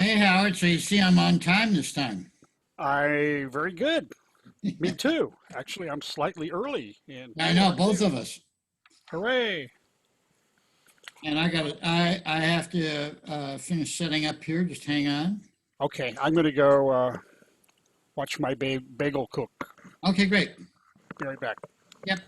Hey, Howard, so you see I'm on time this time. Very good. Me too. Actually, I'm slightly early, and I you know, are both too. of us. Hooray! And I have to finish setting up here. Just hang on. Okay, I'm going to go watch my bagel cook. Okay, great. Be right back. Yep.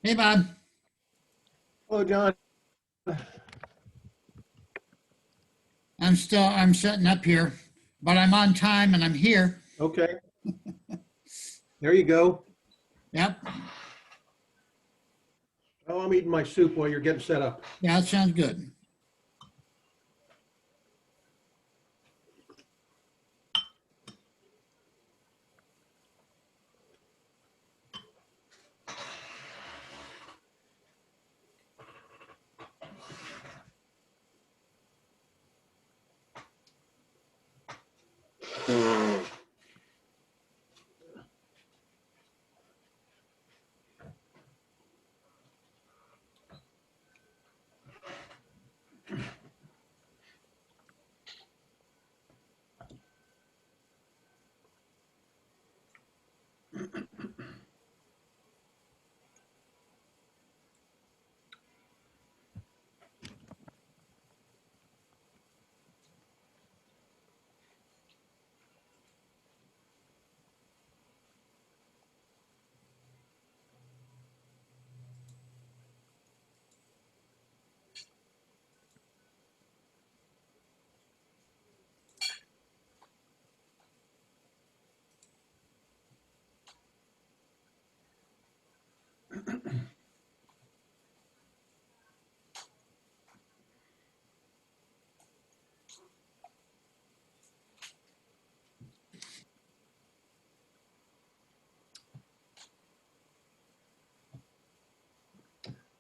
Hey, Bob. Hello, John. I'm setting up here, but I'm on time and I'm here. Okay, there you go. Yep. Oh, I'm eating my soup while you're getting set up. Yeah, that sounds good.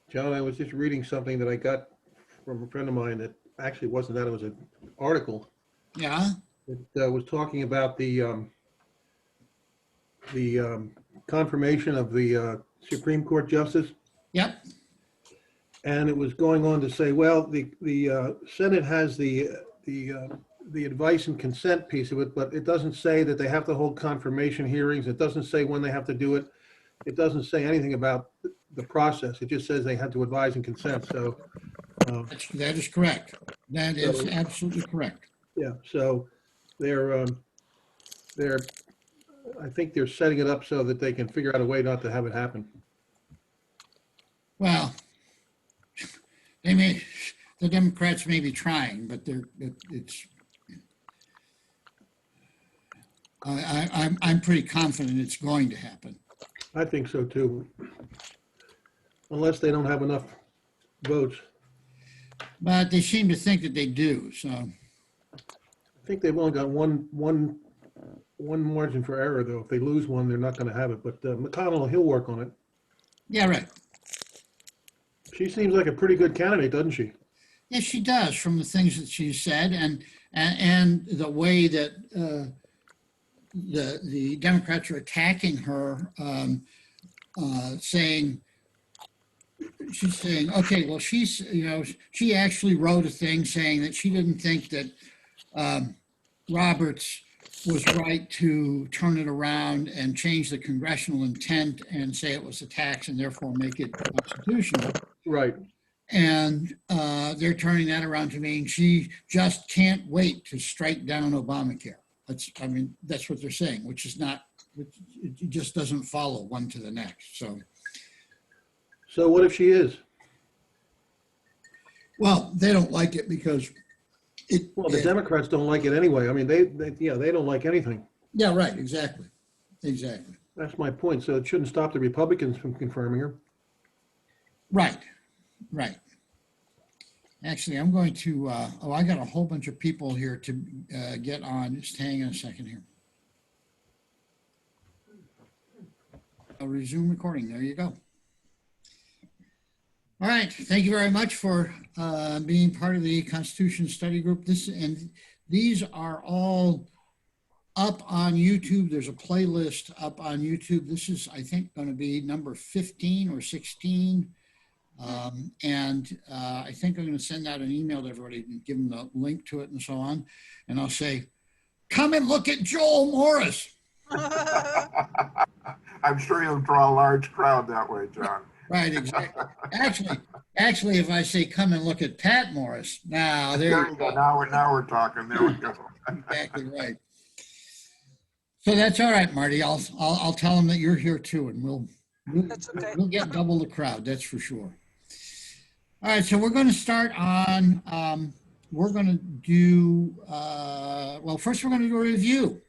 John, I was just reading something that I got from a friend of mine that actually wasn't that, it was an article Yeah. that was talking about the confirmation of the Supreme Court justice. Yep. And it was going on to say, well, the Senate has the advice and consent piece of it, but it doesn't say that they have to hold confirmation hearings. It doesn't say when they have to do it. It doesn't say anything about the process. It just says they had to advise and consent. So, That is correct. That is so absolutely correct. yeah. So they're they're I think they're setting it up so that they can figure out a way not to have it happen. Well, they may, the Democrats may be trying, but it's, I'm pretty confident it's going to happen. I think so too, unless they don't have enough votes. But they seem to think that they do, so. I think they've only got one margin for error, though. If they lose one, they're not going to have it. But McConnell, he'll work on it. Yeah, right. She seems like a pretty good candidate, doesn't she? Yes, she does, from the things that she said and the way that the Democrats are attacking her, saying, she's saying, okay, well, she actually wrote a thing saying that she didn't think that Roberts was right to turn it around and change the congressional intent and say it was a tax and therefore make it constitutional. Right. And they're turning that around to mean she just can't wait to strike down Obamacare. That's what they're saying, which is not, it just doesn't follow one to the next. So what if she is? Well, they don't like it because Well, the Democrats don't like it anyway. I mean, they don't like anything. yeah, right, exactly. Exactly. That's my point. So it shouldn't stop the Republicans from confirming her. Right, right. Actually, I'm going to, I got a whole bunch of people here to get on. Just hang on a second here. I'll resume recording. There you go. All right. Thank you very much for being part of the Constitution Study Group. These are all up on YouTube. There's a playlist up on YouTube. This is, I think, going to be number 15 or 16. I think I'm going to send out an email to everybody and give them the link to it and so on. And I'll say, come and look at Joel Morris. I'm sure you'll draw a large crowd that way, John. Right, exactly. Actually, if I say come and look at Pat Morris, now there you go. Now we're talking. There we go. Exactly right. So that's all right, Marty. I'll tell them that you're here too, and That's okay. we'll get double the crowd. That's for sure. All right, so we're going to start on. We're going to do. Well, first we're going to do a review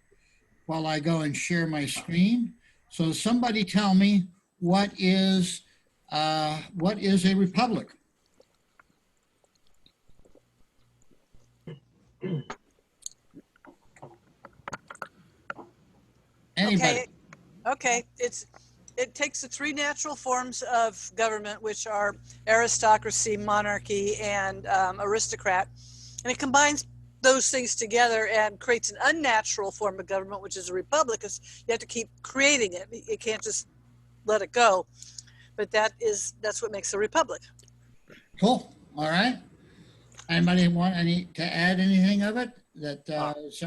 while I go and share my screen. So somebody tell me what is a republic? Anybody? Okay. It takes the three natural forms of government, which are aristocracy, monarchy, and aristocrat, and it combines those things together and creates an unnatural form of government, which is a republic. Because you have to keep creating it. You can't just let it go. But that's what makes a republic. Cool. All right. Anybody want to add anything of it that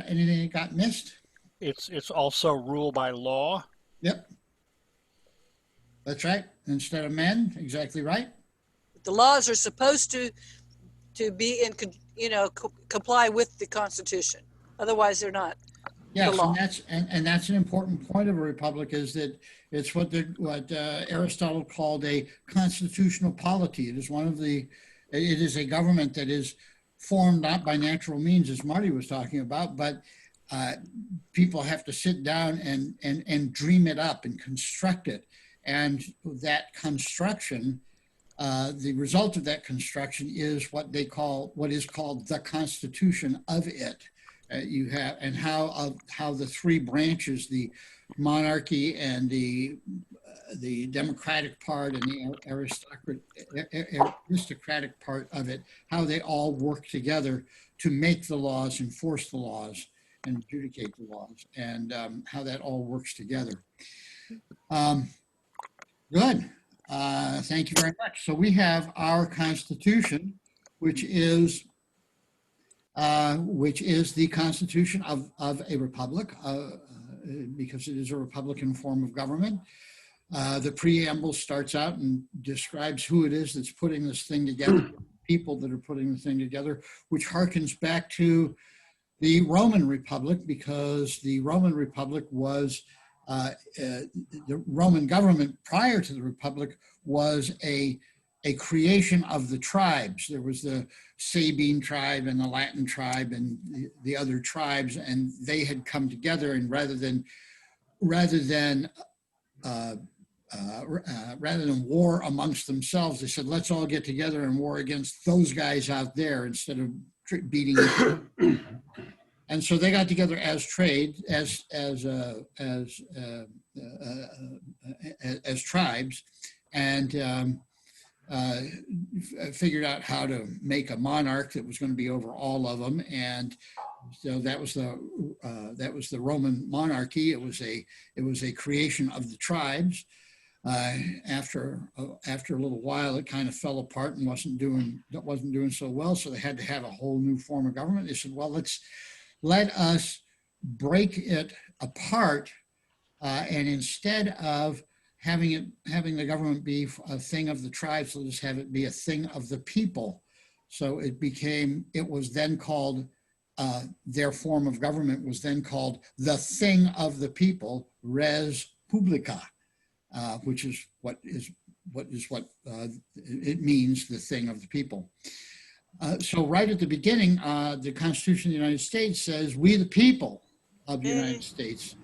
anything that got missed? It's also rule by law. Yep. That's right. Instead of men, exactly right. The laws are supposed to be in, comply with the Constitution. Otherwise, they're not. Yes, law. and that's an important point of a republic, is that it's what Aristotle called a constitutional polity. It is a government that is formed not by natural means, as Marty was talking about, but people have to sit down and dream it up and construct it. And that construction, the result of that construction is what is called the Constitution of it. You have, and how the three branches, the monarchy and the democratic part and the aristocratic part of it, how they all work together to make the laws, enforce the laws, and adjudicate the laws, and how that all works together. Good. Thank you very much. So we have our Constitution, which is the Constitution of a republic, because it is a republican form of government. The preamble starts out and describes who it is that's putting this thing together, people that are putting the thing together, which harkens back to the Roman Republic, because the Roman Republic was the Roman government prior to the Republic was a creation of the tribes. There was the Sabine tribe and the Latin tribe and the other tribes, and they had come together, and rather than war amongst themselves, they said, let's all get together and war against those guys out there instead of beating each other. And so they got together as tribes, and figured out how to make a monarch that was going to be over all of them. And so that was the Roman monarchy. It was a creation of the tribes. After a little while, it kind of fell apart and wasn't doing so well. So they had to have a whole new form of government. They said, well, let us break it apart, and instead of having the government be a thing of the tribes, let us have it be a thing of the people. So it was then called, their form of government was then called the thing of the people, res publica, which is what it means, the thing of the people. So right at the beginning, the Constitution of the United States says, we the people of the United States,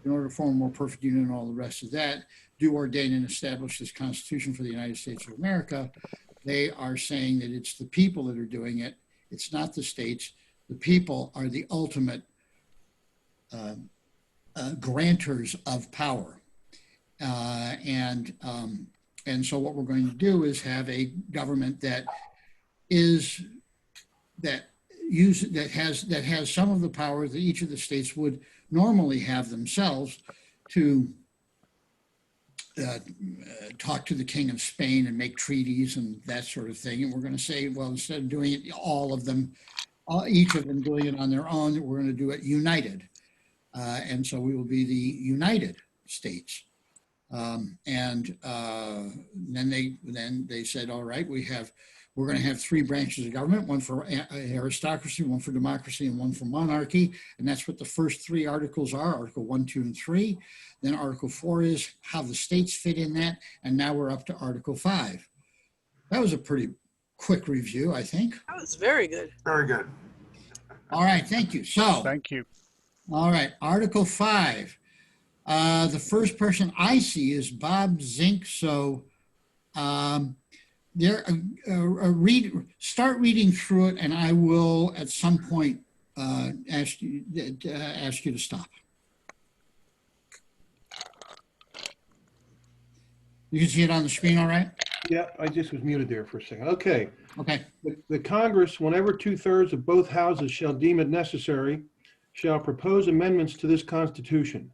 in order to form a more perfect union and all the rest of that, do ordain and establish this Constitution for the United States of America. They are saying that it's the people that are doing it. It's not the states. The people are the ultimate grantors of power. And so what we're going to do is have a government that is that has some of the powers that each of the states would normally have themselves to talk to the King of Spain and make treaties and that sort of thing. And we're going to say, well, instead of doing it, all of them, each of them doing it on their own, we're going to do it united. And so we will be the United States. Then they said, all right, we're going to have three branches of government, one for aristocracy, one for democracy, and one for monarchy. And that's what the first three articles are, Article 1, 2, and 3. Then Article 4 is how the states fit in that. And now we're up to Article 5. That was a pretty quick review, I think. That was very good. Very good. All right, thank you. So, Thank you. all right, Article 5. The first person I see is Bob Zink. So start reading through it, and I will at some point ask you to stop. You can see it on the screen, all right? Yeah, I just was muted there for a second. Okay. Okay. The Congress, whenever 2/3 of both houses shall deem it necessary, shall propose amendments to this Constitution,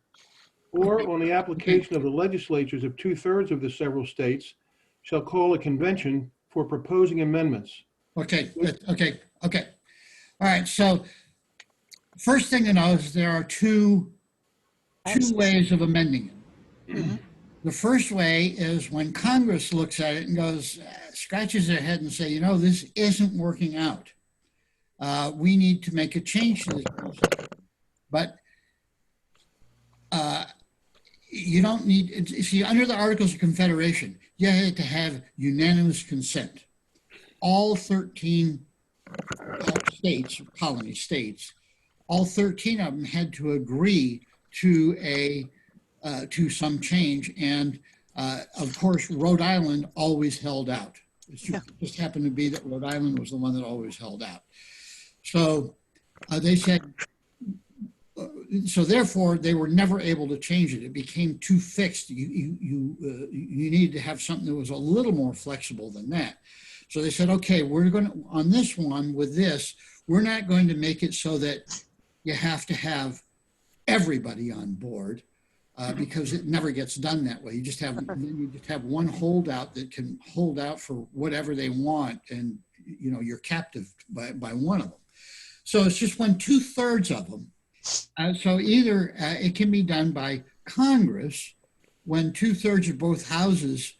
or on the application of the legislatures of 2/3 of the several states, shall call a convention for proposing amendments. Okay. Okay. Okay. All right. So first thing to know is there are two ways of amending it. Mm-hmm. The first way is when Congress looks at it and goes, scratches their head and say, you know, this isn't working out. We need to make a change to this Constitution. But you don't need, see, under the Articles of Confederation, you had to have unanimous consent. All 13 states, colony states, all 13 of them had to agree to some change. And of course, Rhode Island always held out. It just happened to be that Rhode Island was the one that always held out. So they said, so therefore they were never able to change it. It became too fixed. You needed to have something that was a little more flexible than that. So they said, okay, we're going to, on this one with this, we're not going to make it so that you have to have everybody on board because it never gets done that way. You just have one holdout that can hold out for whatever they want, and you know you're captive by one of them. So it's just when 2/3 of them. So either it can be done by Congress when 2/3 of both houses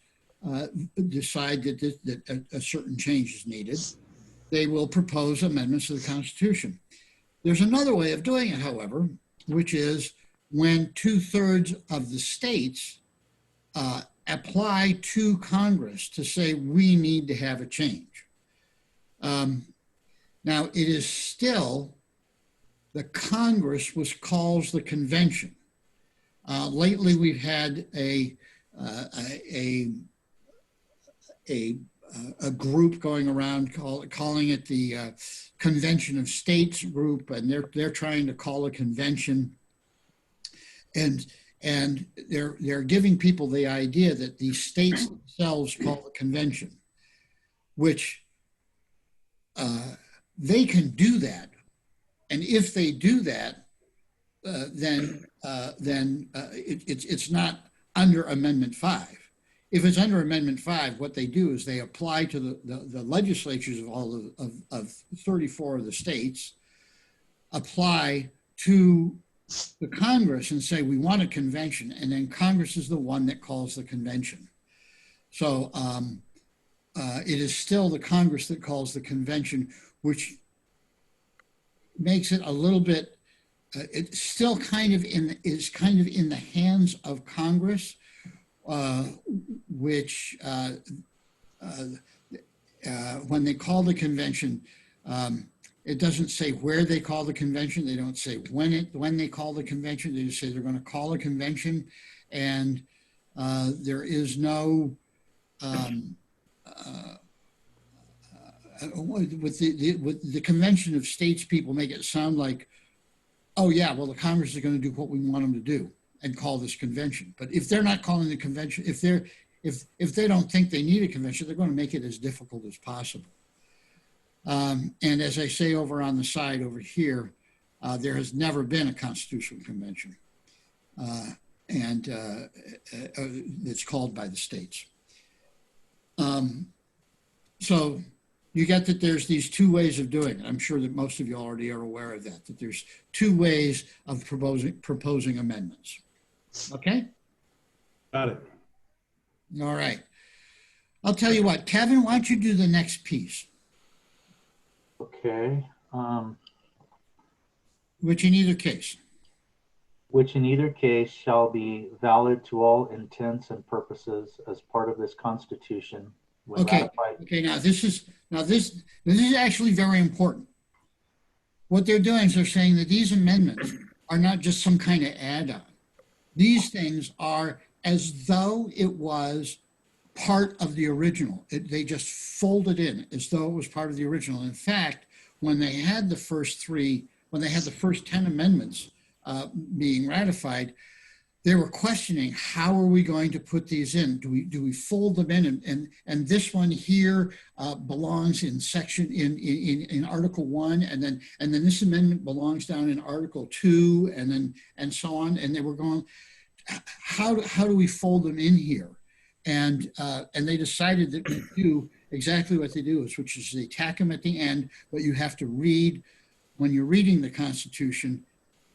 decide that a certain change is needed. They will propose amendments to the Constitution. There's another way of doing it, however, which is when 2/3 of the states apply to Congress to say we need to have a change. Now, it is still the Congress which calls the convention. Lately, we've had a group going around calling it the Convention of States group, and they're trying to call a convention, and they're giving people the idea that the states themselves call the convention, which they can do that. And if they do that, then it's not under Amendment 5. If it's under Amendment 5, what they do is they apply to the legislatures of all of 34 of the states, apply to the Congress and say, we want a convention, and then Congress is the one that calls the convention. So it is still the Congress that calls the convention, which makes it a little bit, it's still kind of in the hands of Congress, which when they call the convention, it doesn't say where they call the convention. They don't say when they call the convention. They just say they're going to call a convention, and there is no with the Convention of States, people make it sound like, oh yeah, well the Congress is going to do what we want them to do. and call this convention. But if they're not calling the convention, if they don't think they need a convention, they're going to make it as difficult as possible. And as I say over on the side over here, there has never been a constitutional convention, and it's called by the states. So you get that there's these two ways of doing it. I'm sure that most of you already are aware of that there's two ways of proposing amendments. Okay? Got it. All right. I'll tell you what, Kevin, why don't you do the next piece? Okay. Which in either case. Which in either case shall be valid to all intents and purposes as part of this Constitution. When Okay. ratified. Okay. Now this is actually very important. What they're doing is they're saying that these amendments are not just some kind of add-on. These things are as though it was part of the original. They just folded in as though it was part of the original. In fact, when they had the first 10 amendments being ratified, they were questioning, how are we going to put these in? Do we fold them in? And this one here belongs in in Article I, and then this amendment belongs down in Article II, and so on. And they were going, how do we fold them in here? And they decided that we do exactly what they do, which is they tack them at the end, but you have to read, when you're reading the Constitution,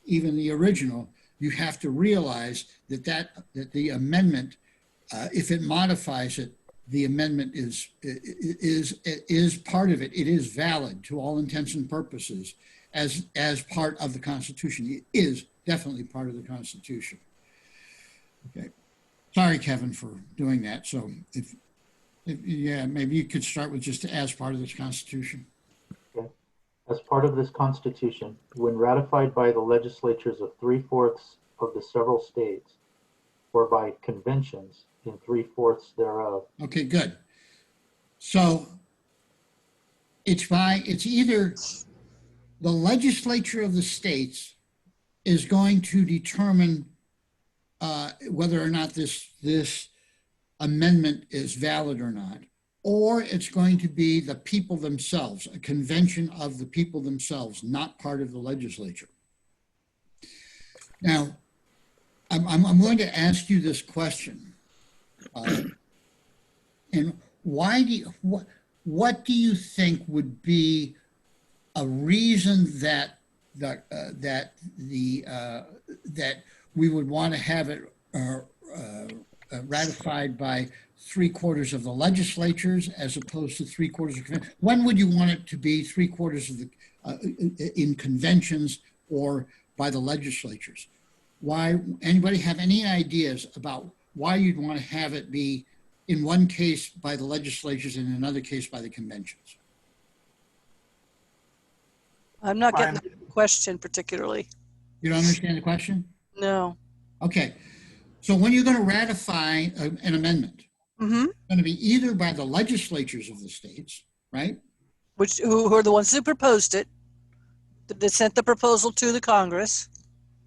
even the original, you have to realize that the amendment, if it modifies it, the amendment is part of it. It is valid to all intents and purposes as part of the Constitution. It is definitely part of the Constitution. Okay. Sorry, Kevin, for doing that. So yeah, maybe you could start with just as part of this Constitution. Okay. As part of this Constitution, when ratified by the legislatures of 3/4 of the several states, or by conventions in 3/4 thereof. Okay, good. So it's either the legislature of the states is going to determine whether or not this amendment is valid or not, or it's going to be the people themselves, a convention of the people themselves, not part of the legislature. Now, I'm going to ask you this question, and what do you think would be a reason that we would want to have it ratified by 3/4 of the legislatures as opposed to 3/4 of convention? When would you want it to be 3/4 of the in conventions or by the legislatures? Why? Anybody have any ideas about why you'd want to have it be in one case by the legislatures and in another case by the conventions? I'm not getting the question particularly. You don't understand the question? No. Okay. So when you're going to ratify an amendment, Mm-hmm. it's going to be either by the legislatures of the states, right? Who are the ones who proposed it, that sent the proposal to the Congress.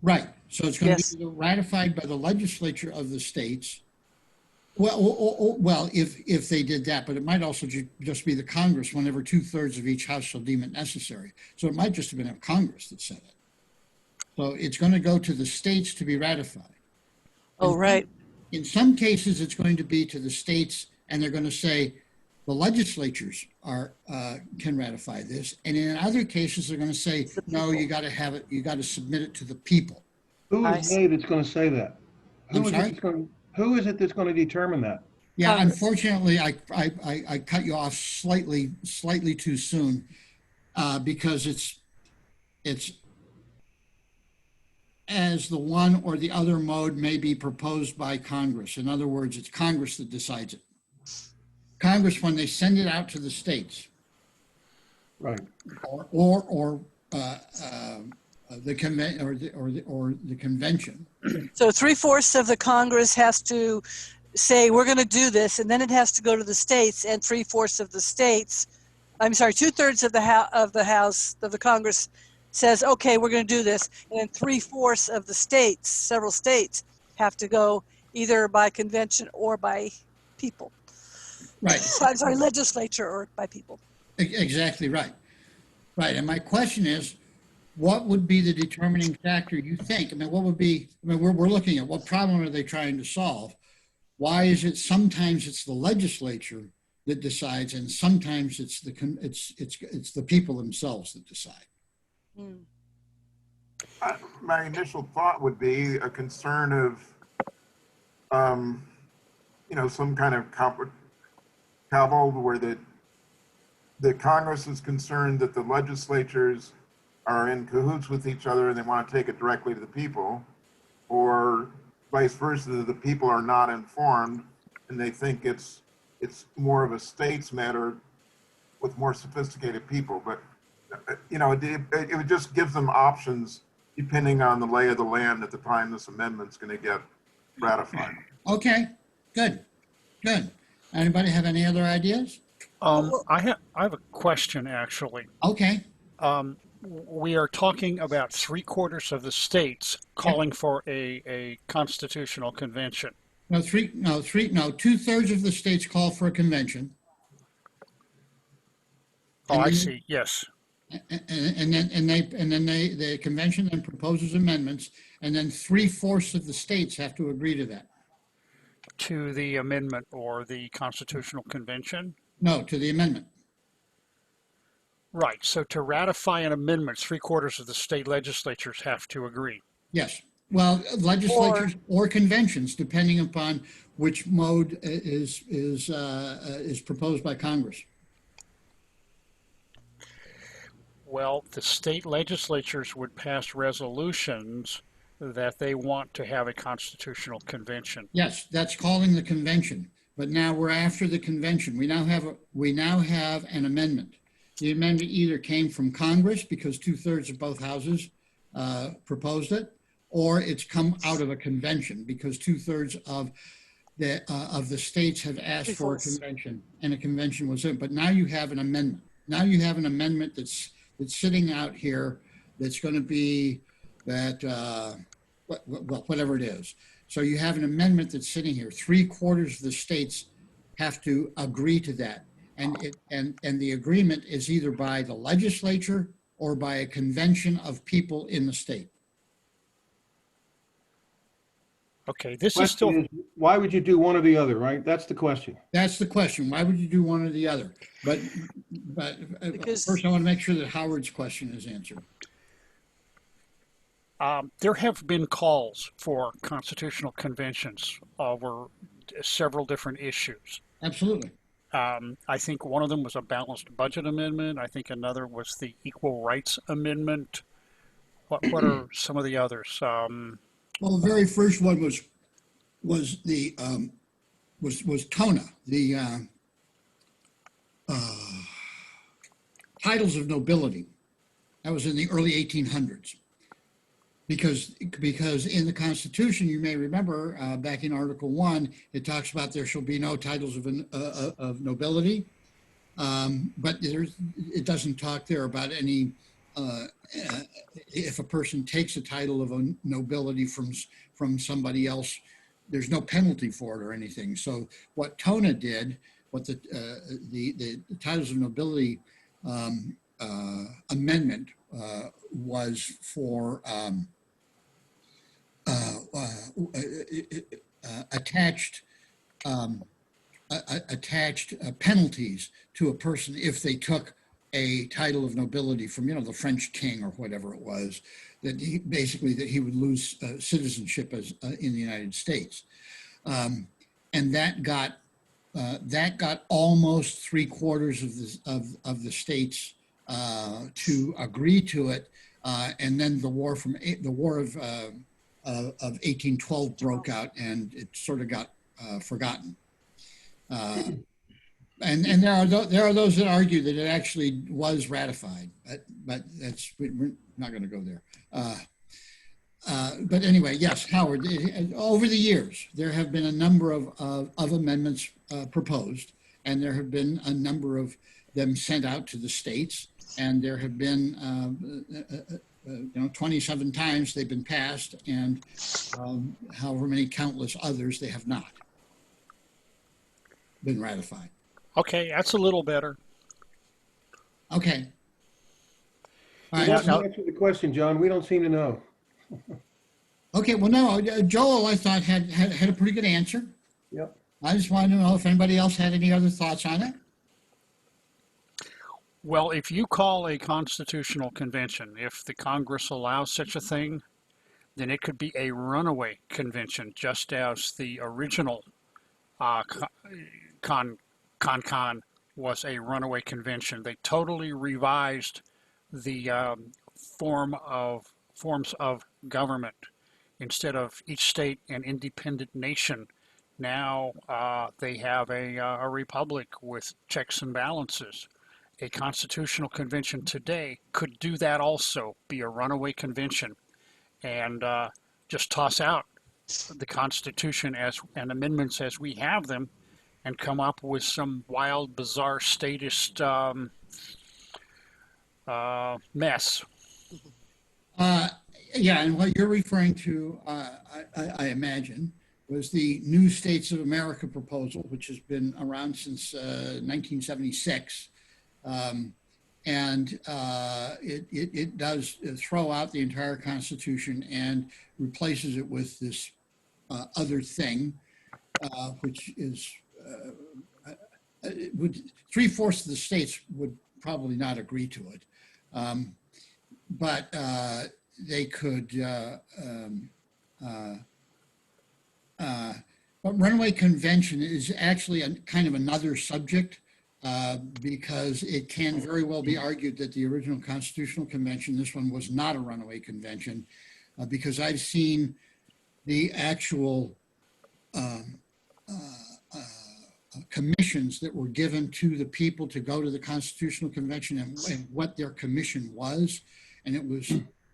Right. So it's going Yes. to be ratified by the legislature of the states. Well, if they did that, but it might also just be the Congress whenever 2/3 of each house shall deem it necessary. So it might just have been a Congress that said it. So it's going to go to the states to be ratified. Oh, right. In some cases, it's going to be to the states, and they're going to say the legislatures can ratify this. And in other cases, they're going to say, no, you got to have it. You got to submit it to the people. Who I is see. they that's going to say that? I'm Who is it sorry? that's going- Who is it that's going to determine that? Yeah, Congress. unfortunately, I cut you off slightly too soon because it's as the one or the other mode may be proposed by Congress. In other words, it's Congress that decides it. Congress, when they send it out to the states, Right. or the convention. So 3/4 of the Congress has to say, we're going to do this, and then it has to go to the states, and 3/4 of the states, I'm sorry, 2/3 of the House of the Congress says, okay, we're going to do this. And then 3/4 of the states, several states, have to go either by convention or by people. Right. I'm sorry, legislature or by people. Exactly right. Right. And my question is, what would be the determining factor you think? I mean, what would be, I mean, we're looking at what problem are they trying to solve? Why is it sometimes it's the legislature that decides and sometimes it's the people themselves that decide? Mm. My initial thought would be a concern of, some kind of cabal where the Congress is concerned that the legislatures are in cahoots with each other and they want to take it directly to the people, or vice versa, that the people are not informed and they think it's more of a states matter with more sophisticated people. But it would just give them options depending on the lay of the land at the time this amendment's going to get ratified. Okay, good. Anybody have any other ideas? I have a question, actually. Okay, We are talking about 3/4 of the states calling for a constitutional convention. 2/3 of the states call for a convention. Oh, And I then- see. Yes. And then the convention then proposes amendments, and then 3/4 of the states have to agree to that. To the amendment or the constitutional convention. No, to the amendment. Right. So to ratify an amendment, 3/4 of the state legislatures have to agree. Yes. Well, legislatures or conventions, depending upon which mode is proposed by Congress. Well, the state legislatures would pass resolutions that they want to have a constitutional convention. Yes, that's calling the convention. But now we're after the convention. We now have an amendment. The amendment either came from Congress because 2/3 of both houses proposed it, or it's come out of a convention because 2/3 of the states have asked for a convention, and a convention was in. But now you have an amendment. Now you have an amendment that's sitting out here that's going to be that whatever it is. So you have an amendment that's sitting here. 3/4 of the states have to agree to that. And the agreement is either by the legislature or by a convention of people in the state. Okay, this is still. Question is, why would you do one or the other, right? That's the question. That's the question. Why would you do one or the other? But Because- first I want to make sure that Howard's question is answered. There have been calls for constitutional conventions over several different issues. Absolutely. I think one of them was a balanced budget amendment. I think another was the equal rights amendment. What are some of the others? Well, the very first one was TONA, the titles of nobility. That was in the early 1800s. Because in the Constitution, you may remember back in Article I, it talks about there shall be no titles of nobility, but it doesn't talk there about any if a person takes a title of a nobility from somebody else, there's no penalty for it or anything. So what TONA did, what the titles of nobility amendment was for attached penalties to a person if they took a title of nobility from, the French king or whatever it was, that he would lose citizenship as in the United States, and that got almost 3/4 of the states to agree to it, and then the war of 1812 broke out, and it sort of got forgotten. And there are those that argue that it actually was ratified, but we're not going to go there. But anyway, yes, Howard. Over the years, there have been a number of amendments proposed, and there have been a number of them sent out to the states. And there have been, 27 times they've been passed, and however many countless others they have not been ratified. Okay, that's a little better. Okay. All You right. have to answer the question, John. We don't seem to know. Okay, well, no, Joel, I thought had a pretty good answer. Yep. I just wanted to know if anybody else had any other thoughts on it. Well, if you call a constitutional convention, if the Congress allows such a thing, then it could be a runaway convention, just as the original con was a runaway convention. They totally revised the forms of government. Instead of each state an independent nation, now they have a republic with checks and balances. A constitutional convention today could do that also, be a runaway convention, and just toss out the Constitution and amendments as we have them, and come up with some wild, bizarre, statist mess. Yeah, and what you're referring to, I imagine, was the New States of America proposal, which has been around since 1976. It does throw out the entire Constitution and replaces it with this other thing, which is, 3/4 of the states would probably not agree to it. But they could, but runaway convention is actually a kind of another subject, because it can very well be argued that the original Constitutional Convention, this one was not a runaway convention, because I've seen the actual commissions that were given to the people to go to the Constitutional Convention, and what their commission was. And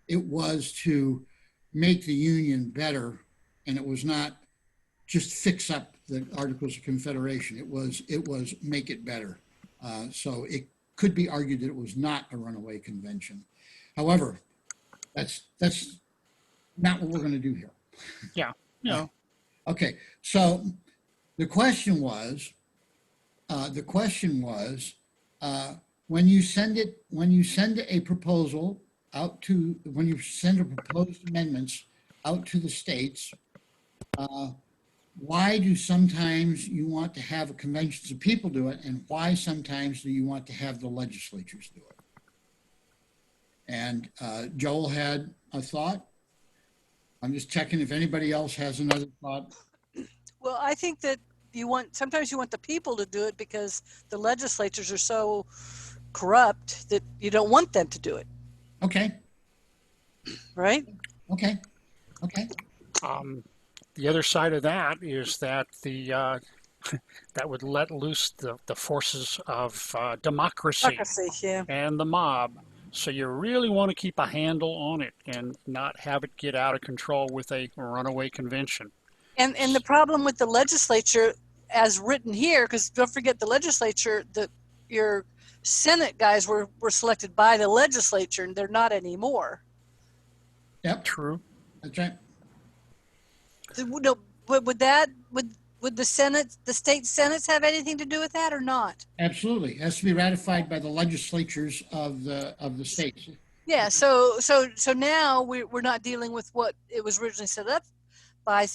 it was to make the Union better, and it was not just fix up the Articles of Confederation. It was make it better. So it could be argued that it was not a runaway convention. However, that's not what we're going to do here. Yeah, yeah. Okay, so the question was, when you send a proposal out to, when you send a proposed amendments out to the states, why do sometimes you want to have a convention of people do it, and why sometimes do you want to have the legislatures do it? And Joel had a thought. I'm just checking if anybody else has another thought. Well, I think that sometimes you want the people to do it because the legislatures are so corrupt that you don't want them to do it. Okay, Right? okay. The other side of that is that that would let loose the forces of democracy Democracy, yeah. and the mob. So you really want to keep a handle on it and not have it get out of control with a runaway convention. And the problem with the legislature as written here, because don't forget the legislature, your Senate guys were selected by the legislature, and they're not anymore. Yep, True. that's right. Would the Senate, the state Senates have anything to do with that or not? Absolutely. It has to be ratified by the legislatures of the states. Yeah, so now we're not dealing with what it was originally set up by.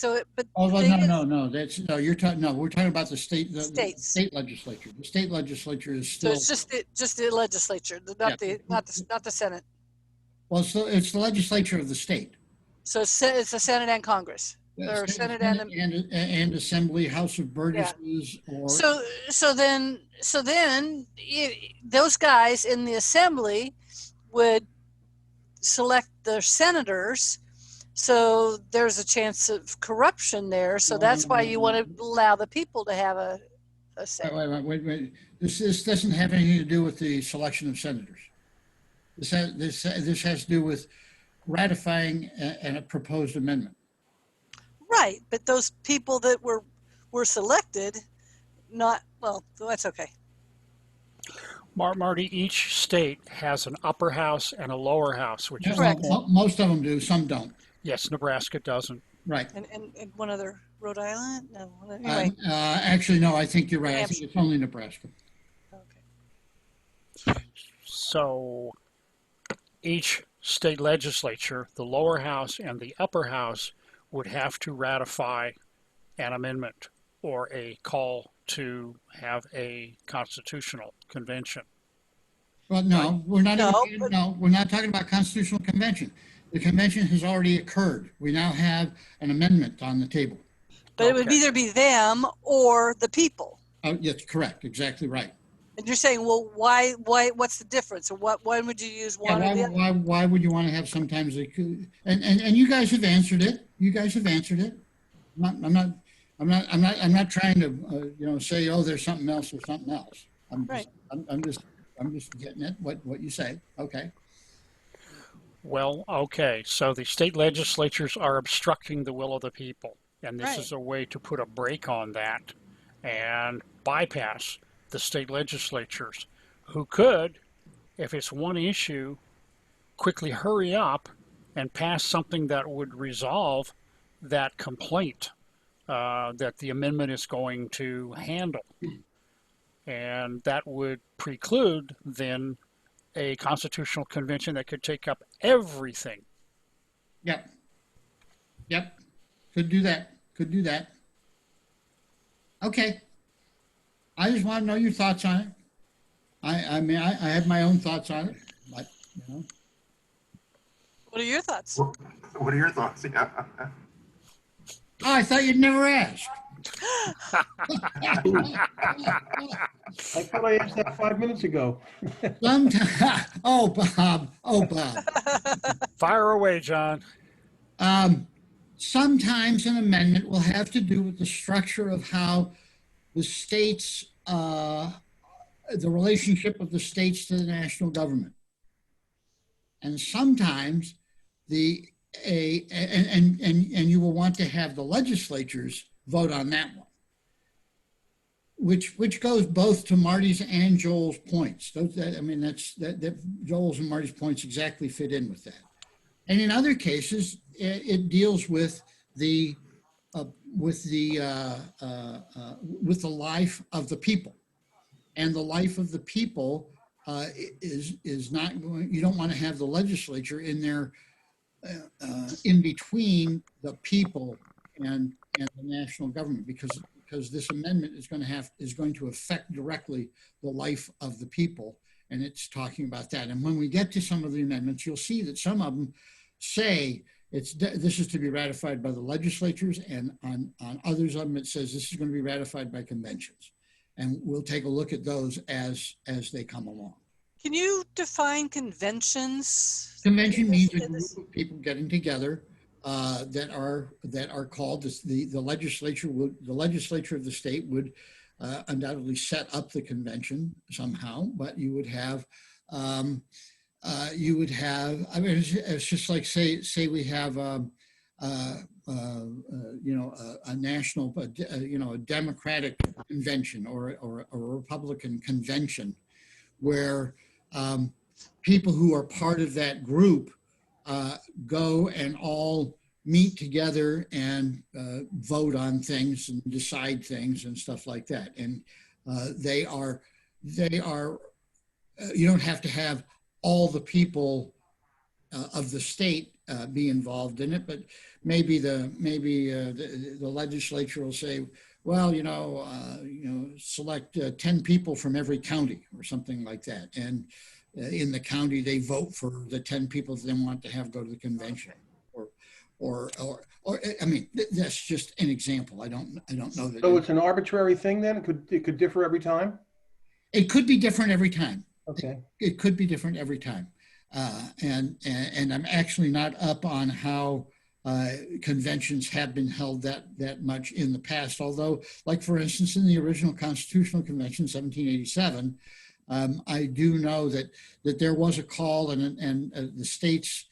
Oh, no. We're talking about the state, the States. state legislature. The state legislature is So still. it's just the legislature, not the Senate. Well, it's the legislature of the state. So it's the Senate and Congress, or Senate and Assembly, House of Burgesses, or. So then those guys in the Assembly would select their senators. So there's a chance of corruption there. So that's why you want to allow the people to have a say. Wait. This doesn't have anything to do with the selection of senators. This has to do with ratifying a proposed amendment. Right, but those people that were selected, that's okay. Marty, each state has an upper house and a lower house, which is, Correct. Most of them do, some don't. yes, Nebraska doesn't. Right. And one other, Rhode Island? No, anyway. Actually, no, I think you're right. I think Hampshire. it's only Nebraska. Okay. So each state legislature, the lower house and the upper house, would have to ratify an amendment or a call to have a constitutional convention. Well, no, we're not. No, even- but- No, we're not talking about constitutional convention. The convention has already occurred. We now have an amendment on the table. But it would Okay. either be them or the people. Oh, yes, correct. Exactly right. And you're saying, well, why, what's the difference? Or when would you use Yeah, one or the other? why would you want to have sometimes and you guys have answered it. You guys have answered it. I'm not trying to say, oh, there's something else or something else. Right. I'm just getting at what you say. Okay. Well, okay, so the state legislatures are obstructing the will of the people, and this Right. is a way to put a brake on that and bypass the state legislatures, who could, if it's one issue, quickly hurry up and pass something that would resolve that complaint that the amendment is going to handle. And that would preclude then a constitutional convention that could take up everything. Yep. Could do that. Okay. I just want to know your thoughts on it. I mean, I have my own thoughts on it, but What are your thoughts? What are your thoughts? Yeah. Oh, I thought you'd never ask. I thought I asked that 5 minutes ago. Sometimes, oh, Bob. Fire away, John. Sometimes an amendment will have to do with the structure of how the states, the relationship of the states to the national government. And sometimes and you will want to have the legislatures vote on that one, which goes both to Marty's and Joel's points. That Joel's and Marty's points exactly fit in with that. And in other cases, it deals with the life of the people, and the life of the people is not going. You don't want to have the legislature in there in between the people and the national government, because this amendment is going to affect directly the life of the people, and it's talking about that. And when we get to some of the amendments, you'll see that some of them say this is to be ratified by the legislatures, and on others of them it says this is going to be ratified by conventions. And we'll take a look at those as they come along. Can you define conventions? Convention means a group of people getting together that are called the legislature. The legislature of the state would undoubtedly set up the convention somehow, but you would have. I mean, it's just like say we have a national, a Democratic convention or a Republican convention, where people who are part of that group go and all meet together and vote on things and decide things and stuff like that. And they are you don't have to have all the people of the state be involved in it, but maybe the legislature will say, well, select 10 people from every county or something like that, and in the county they vote for the 10 people they want to have go to the convention, or I mean, that's just an example. I don't know that. So it's an arbitrary thing then? It could differ every time? It could be different every time. Okay. It could be different every time. And I'm actually not up on how conventions have been held that much in the past. Although, like for instance, in the original Constitutional Convention, 1787, I do know that there was a call, and the states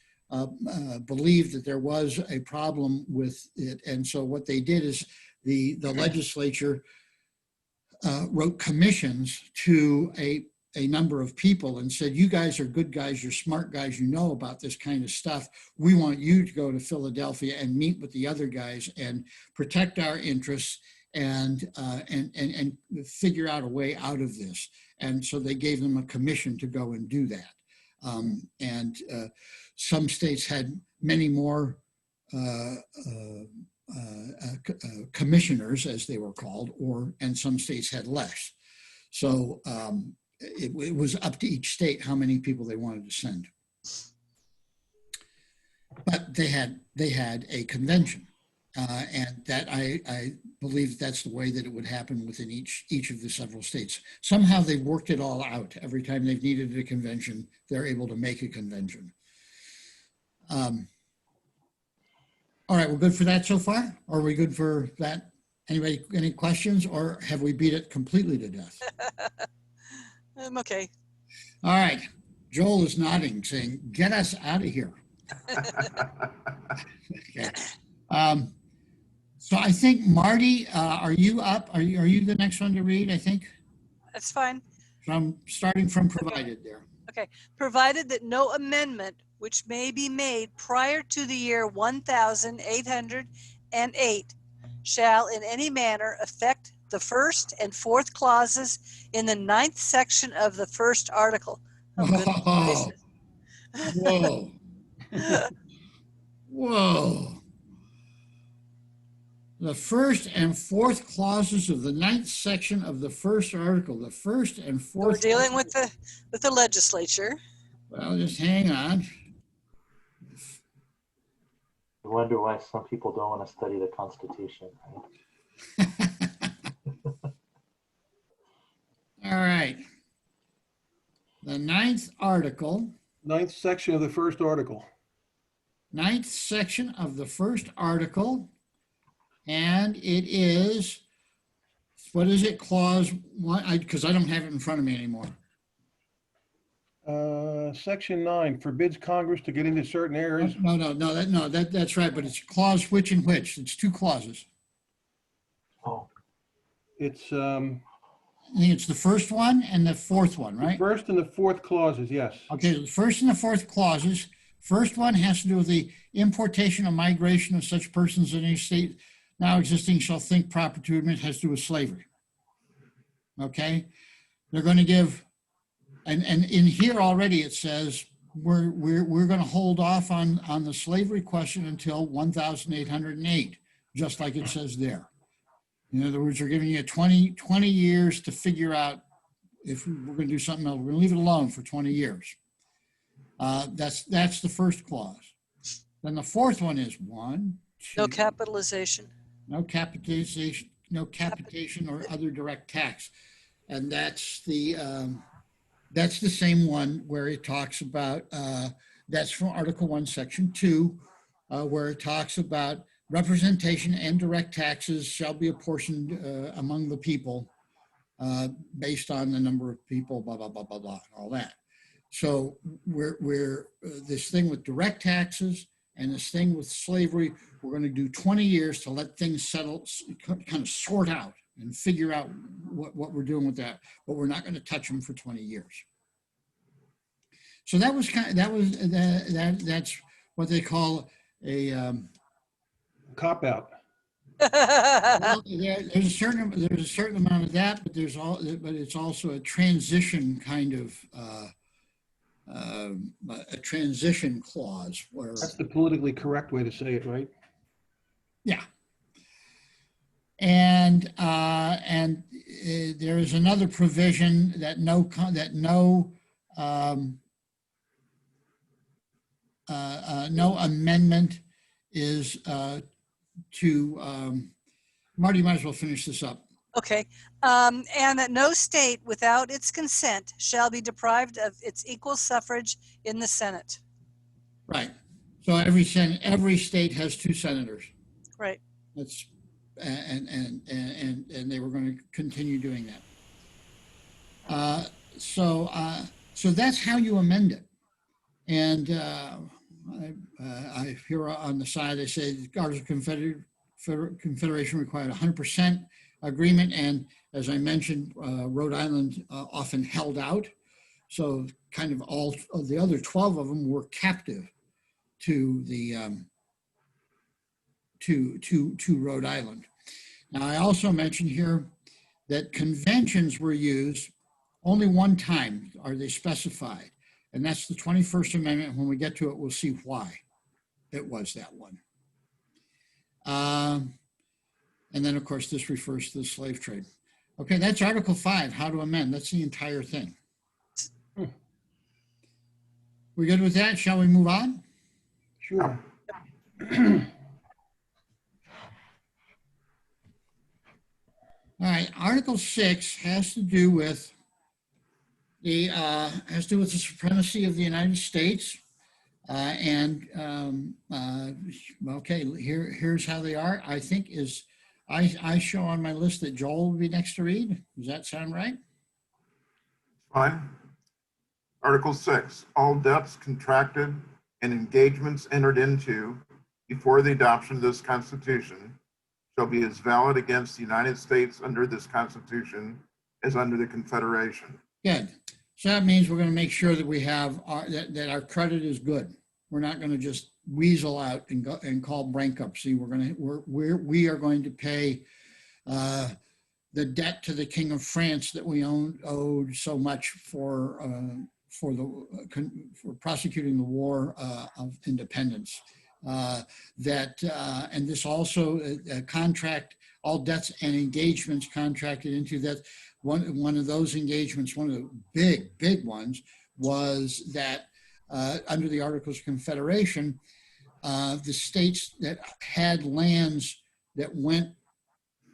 believed that there was a problem with it. And so what they did is the legislature wrote commissions to a number of people and said, you guys are good guys, you're smart guys, you know about this kind of stuff. We want you to go to Philadelphia and meet with the other guys and protect our interests and figure out a way out of this. And so they gave them a commission to go and do that. Some states had many more commissioners, as they were called, and some states had less. So it was up to each state how many people they wanted to send. But they had a convention, and that I believe that's the way that it would happen within each of the several states. Somehow they've worked it all out. Every time they've needed a convention, they're able to make a convention. All right, we're good for that so far? Are we good for that? Anybody, any questions, or have we beat it completely to death? I'm okay. All right, Joel is nodding, saying, get us out of here. Okay. So I think, Marty, are you up? Are you the next one to read, I think? That's fine. From starting from provided there. Okay. Provided that no amendment which may be made prior to the year 1808 shall in any manner affect the first and fourth clauses in the 9th section of the first article. Oh, Whoa. Whoa. Whoa. The first and fourth clauses of the 9th section of the first article, the first and fourth. We're dealing article. with the legislature. Well, just hang on. I wonder why some people don't want to study the Constitution. Right? All right. The 9th article. 9th section of the first article. 9th section of the first article. And it is, what is it, clause one? Because I don't have it in front of me anymore. Section 9 forbids Congress to get into certain areas. That's right, but it's clause which and which. It's 2 clauses. Oh, It's I think it's the first one and the 4th one, right? first and the 4th clauses, yes. Okay, the 1st and the 4th clauses. First one has to do with the importation or migration of such persons in any state now existing shall think proper to admit, has to do with slavery. Okay, they're going to give, and in here already it says we're going to hold off on the slavery question until 1808, just like it says there. In other words, they're giving you 20 years to figure out if we're going to do something else. We're going to leave it alone for 20 years. That's the first clause. Then the 4th one is 1, 2. No capitalization. No capitation or other direct tax. And that's the same one where it talks about, that's from Article 1, Section 2, where it talks about representation and direct taxes shall be apportioned among the people based on the number of people, blah, blah, blah, blah, blah, all that. So we're this thing with direct taxes and this thing with slavery, we're going to do 20 years to let things settle, kind of sort out and figure out what we're doing with that, but we're not going to touch them for 20 years. So that was that's what they call a Cop-out. well, there's a certain amount of that, but it's also a transition kind of a transition clause where That's the politically correct way to say it, right? yeah. And there is another provision that no amendment is Marty, you might as well finish this up. Okay. And that no state without its consent shall be deprived of its equal suffrage in the Senate. Right. So every state has 2 senators. Right. That's and they were going to continue doing that. So that's how you amend it. And I hear on the side they say the Articles of Confederation required 100% agreement, and as I mentioned, Rhode Island often held out. So kind of all of the other 12 of them were captive to the to Rhode Island. Now, I also mentioned here that conventions were used only one time are they specified, and that's the 21st Amendment. When we get to it, we'll see why it was that one. And then, of course, this refers to the slave trade. Okay, that's Article 5, how to amend. That's the entire thing. We good with that? Shall we move on? Sure. All right, Article 6 has to do with the supremacy of the United States. Okay, here's how they are. I think I show on my list that Joel will be next to read. Does that sound right? Fine. Article 6, all debts contracted and engagements entered into before the adoption of this Constitution shall be as valid against the United States under this Constitution as under the Confederation. Good. So that means we're going to make sure that we have that our credit is good. We're not going to just weasel out and go and call bankruptcy. We are going to pay the debt to the King of France that we owed so much for prosecuting the War of Independence. And this also contract, all debts and engagements contracted into that. One of those engagements, one of the big ones, was that under the Articles of Confederation, the states that had lands that went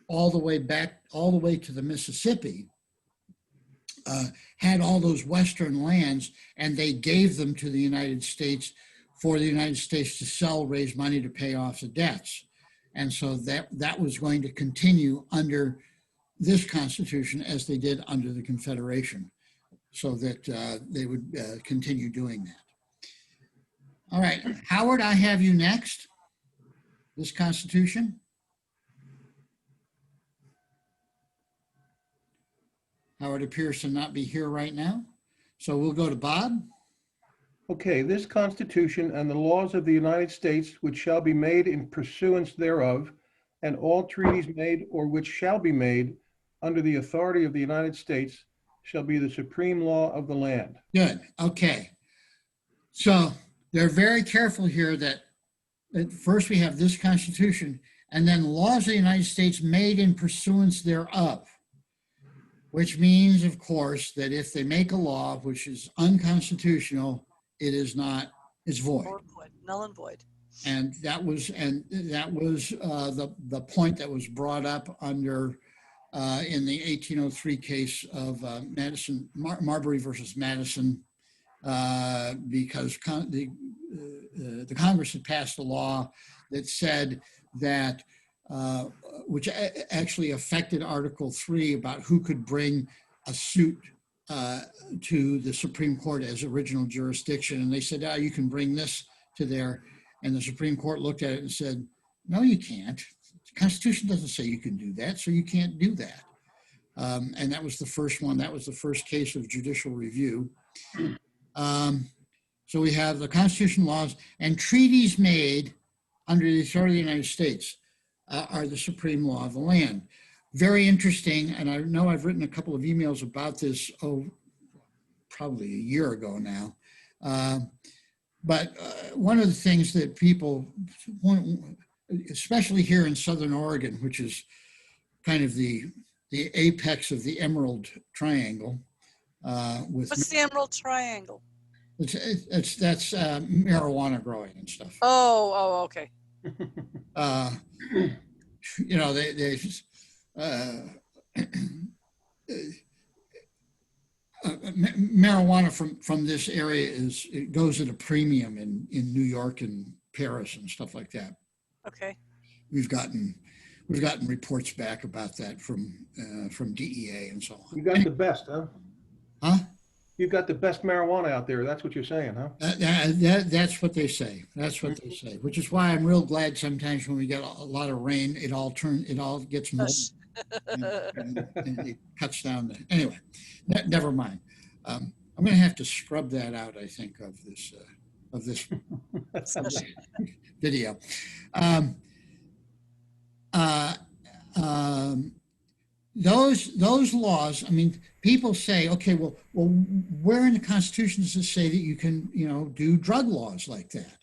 all the way to the Mississippi, had all those Western lands, and they gave them to the United States for the United States to sell, raise money to pay off the debts. And so that was going to continue under this Constitution as they did under the Confederation, so that they would continue doing that. All right, Howard, I have you next. This Constitution. Howard appears to not be here right now. So we'll go to Bob. Okay, this Constitution and the laws of the United States which shall be made in pursuance thereof, and all treaties made or which shall be made under the authority of the United States shall be the supreme law of the land. Good, okay. So they're very careful here that at first we have this Constitution and then laws of the United States made in pursuance thereof, which means, of course, that if they make a law which is unconstitutional, it is not, it's void. Null and void. And that was the point that was brought up under in the 1803 case of Marbury versus Madison, because the Congress had passed a law that said that, which actually affected Article 3 about who could bring a suit to the Supreme Court as original jurisdiction. And they said, you can bring this to there. And the Supreme Court looked at it and said, no, you can't. The Constitution doesn't say you can do that, so you can't do that. And that was the first one. That was the first case of judicial review. So we have the Constitution, laws, and treaties made under the authority of the United States are the supreme law of the land. Very interesting, and I know I've written a couple of emails about this, probably a year ago now. But one of the things that people, especially here in Southern Oregon, which is kind of the apex of the Emerald Triangle. What's the Emerald Triangle? That's marijuana growing and stuff. Oh, okay. You know, marijuana from this area it goes at a premium in New York and Paris and stuff like that. Okay. We've gotten reports back about that from DEA and so on. You got the best, huh? Huh? You've got the best marijuana out there. That's what you're saying, huh? That's what they say. That's what they say. Which is why I'm real glad sometimes when we get a lot of rain, it all gets mold and it cuts down. Anyway, never mind. I'm going to have to scrub that out, I think, of this video. Those laws, I mean, people say, okay, well, where in the Constitution does it say that you can, do drug laws like that?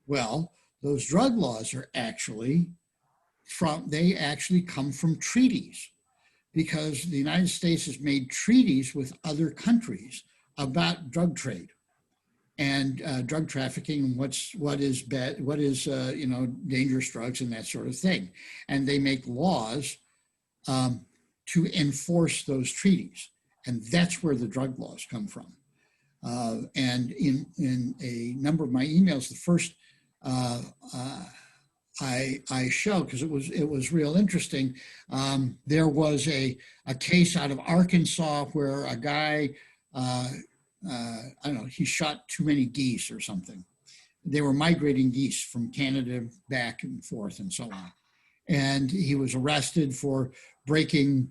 Well, those drug laws are actually they actually come from treaties, because the United States has made treaties with other countries about drug trade and drug trafficking, and what is bad, what is dangerous drugs and that sort of thing, and they make laws to enforce those treaties, and that's where the drug laws come from. And in a number of my emails, the first I show, because it was real interesting. There was a case out of Arkansas where a guy, I don't know, he shot too many geese or something. They were migrating geese from Canada back and forth and so on. And he was arrested for the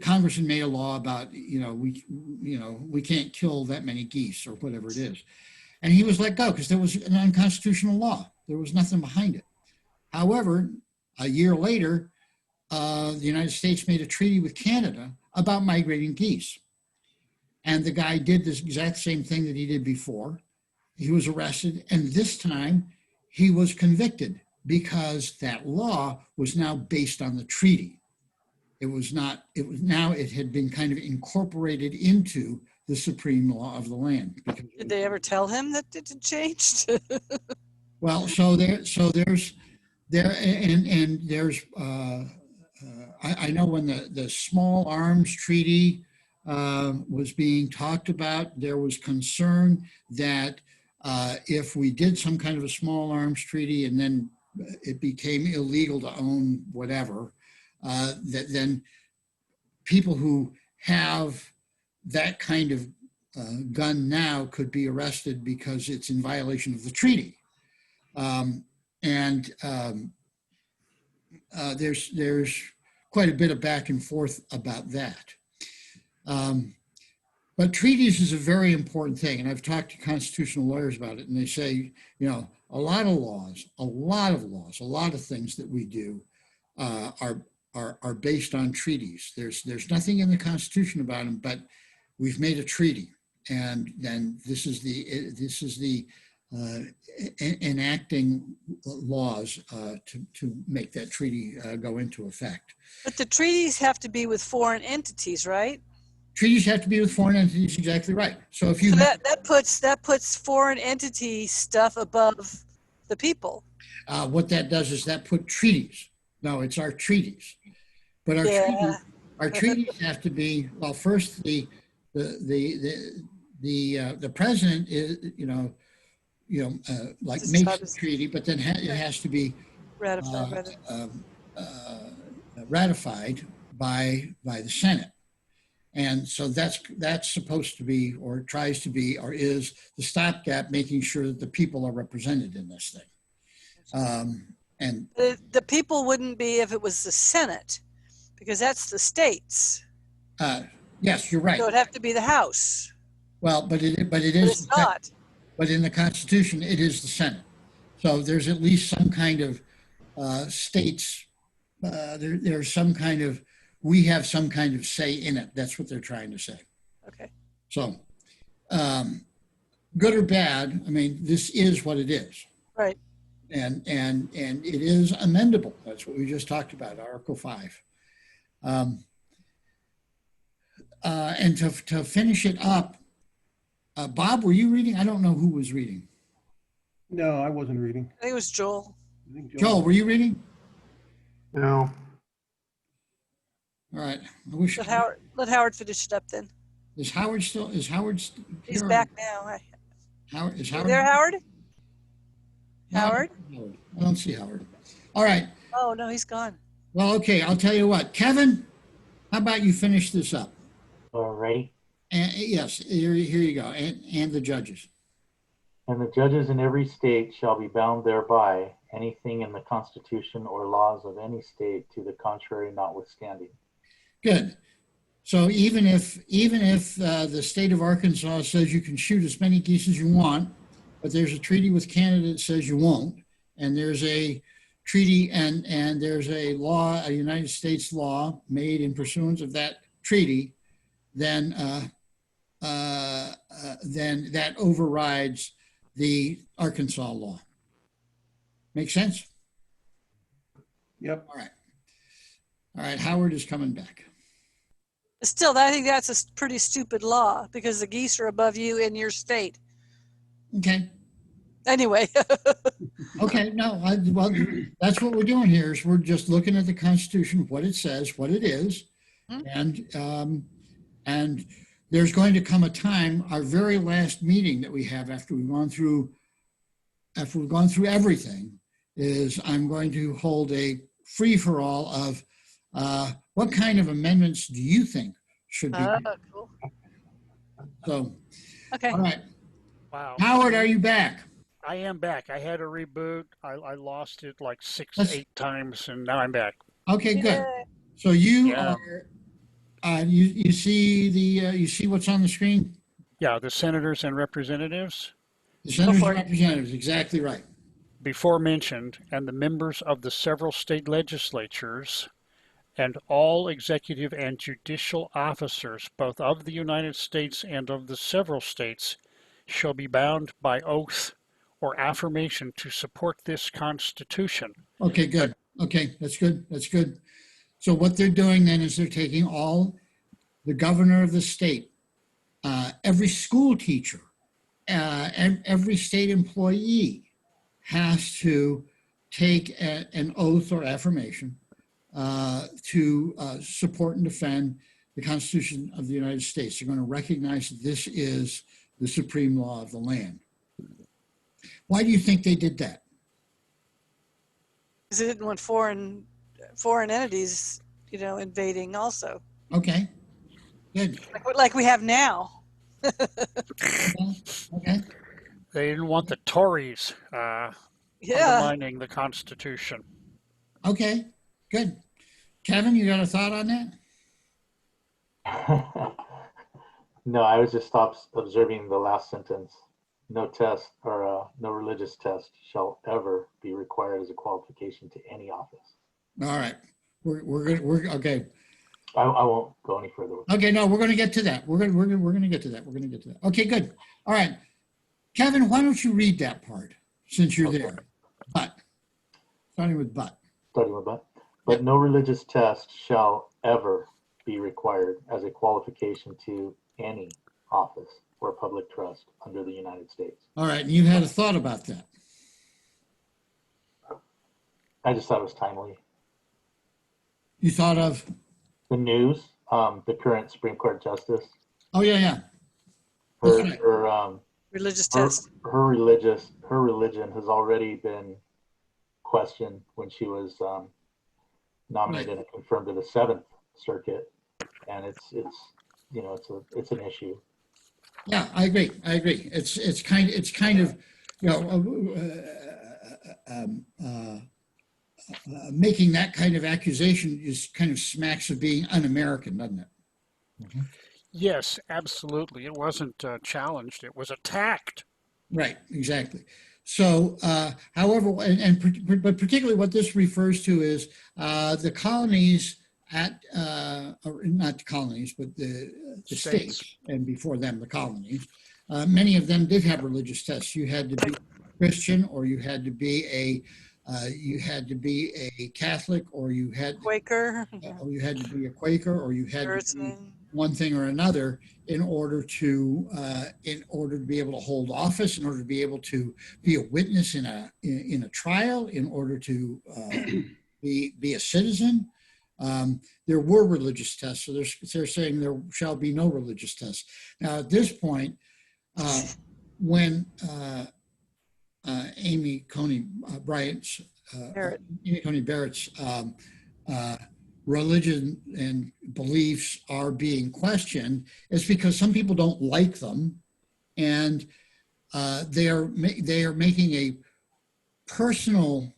congressman made a law about, we can't kill that many geese or whatever it is. And he was let go because there was an unconstitutional law. There was nothing behind it. However, a year later, the United States made a treaty with Canada about migrating geese. And the guy did this exact same thing that he did before. He was arrested, and this time he was convicted because that law was now based on the treaty. It had been kind of incorporated into the supreme law of the land. Did they ever tell him that it had changed? Well, there's I know when the small arms treaty was being talked about, there was concern that if we did some kind of a small arms treaty and then it became illegal to own whatever, that then people who have that kind of gun now could be arrested because it's in violation of the treaty. There's quite a bit of back and forth about that. But treaties is a very important thing. And I've talked to constitutional lawyers about it, and they say, a lot of laws, a lot of things that we do are based on treaties. There's nothing in the Constitution about them, but we've made a treaty. And then this is the enacting laws to make that treaty go into effect. But the treaties have to be with foreign entities, right? Treaties have to be with foreign entities, exactly right. So if you that puts foreign entity stuff above the people. What that does is that put treaties. No, it's our treaties, but our treaties have to be, well, first the president is makes the treaty, but then it has to be ratified by the Senate. And so that's supposed to be, or tries to be, or is the stopgap, making sure that the people are represented in this thing. And the people wouldn't be if it was the Senate, because that's the states. Yes, you're right. So it'd have to be the House. Well, but it is. But it's not. But in the Constitution, it is the Senate. So there's at least some kind of states. There's some kind of, we have some kind of say in it. That's what they're trying to say. Okay. So, good or bad, I mean, this is what it is. Right. And it is amendable. That's what we just talked about, Article V. And to finish it up, Bob, were you reading? I don't know who was reading. No, I wasn't reading. I think it was Joel. Joel, were you reading? No. All right. I wish. Let Howard finish it up then. Is Howard still? Is Howard? He's back now. Howard is You Howard there, Howard? No, Howard? I don't see Howard. All right. Oh no, he's gone. Well, okay. I'll tell you what, Kevin. How about you finish this up? All righty. And yes, here you go. And the judges. And the judges in every state shall be bound thereby, anything in the Constitution or laws of any state to the contrary notwithstanding. Good. So even if the state of Arkansas says you can shoot as many geese as you want, but there's a treaty with Canada that says you won't, and there's a treaty and there's a law, a United States law made in pursuance of that treaty, then that overrides the Arkansas law. Make sense? Yep. All right. Howard is coming back. Still, I think that's a pretty stupid law because the geese are above you in your state. Okay. Anyway. Okay. No, well, that's what we're doing here is we're just looking at the Constitution, what it says, what it is. And there's going to come a time, our very last meeting that we have after we've gone through everything, is I'm going to hold a free-for-all of what kind of amendments do you think should be? Cool. So, Okay. all right. Wow. Howard, are you back? I am back. I had a reboot. I lost it like Let's- 8 times, and now I'm back. Okay, good. Yay. So you Yeah. are, you see you see what's on the screen? Yeah, the senators and representatives, The senators for and it. representatives, exactly right. before mentioned, and the members of the several state legislatures, and all executive and judicial officers, both of the United States and of the several states, shall be bound by oath or affirmation to support this Constitution. Okay, good. Okay, that's good. That's good. So what they're doing then is they're taking the governor of the state, every school teacher, and every state employee has to take an oath or affirmation to support and defend the Constitution of the United States. They're going to recognize that this is the supreme law of the land. Why do you think they did that? Because they didn't want foreign entities, invading also, Okay, good. like we have now. Okay, They didn't want the Tories Yeah. undermining the Constitution. okay, good. Kevin, you got a thought on that? No, I was just observing the last sentence. No test or no religious test shall ever be required as a qualification to any office. All right, we're okay. I won't go any further. Okay, no, we're going to get to that. We're going to get to that. We're going to get to that. Okay, good. All right, Kevin, why don't you read that part since you're there? But starting with but. Starting with but no religious test shall ever be required as a qualification to any office or public trust under the United States. All right, and you had a thought about that. I just thought it was timely. You thought of? The news, the current Supreme Court Justice, Oh yeah. her That's right. Religious her, test. her religion has already been questioned when she was nominated and confirmed to the Seventh Circuit, and it's an issue. Yeah, I agree. It's kind of making that kind of accusation is kind of smacks of being un-American, doesn't it? Yes, absolutely. It wasn't challenged. It was attacked. Right, exactly. So, however, but particularly what this refers to is the colonies or not the colonies, but the states, and before them, the colonies. Many of them did have religious tests. You had to be Christian, or you had to be a Catholic, or you had Quaker. or you had to be a Quaker, or you had to be Puritan. one thing or another in order to be able to hold office, in order to be able to be a witness in a trial, in order to be a citizen. There were religious tests, so they're saying there shall be no religious tests. Now, at this point, when Amy Coney Barrett's religion and beliefs are being questioned, it's because some people don't like them, and they are making a personal,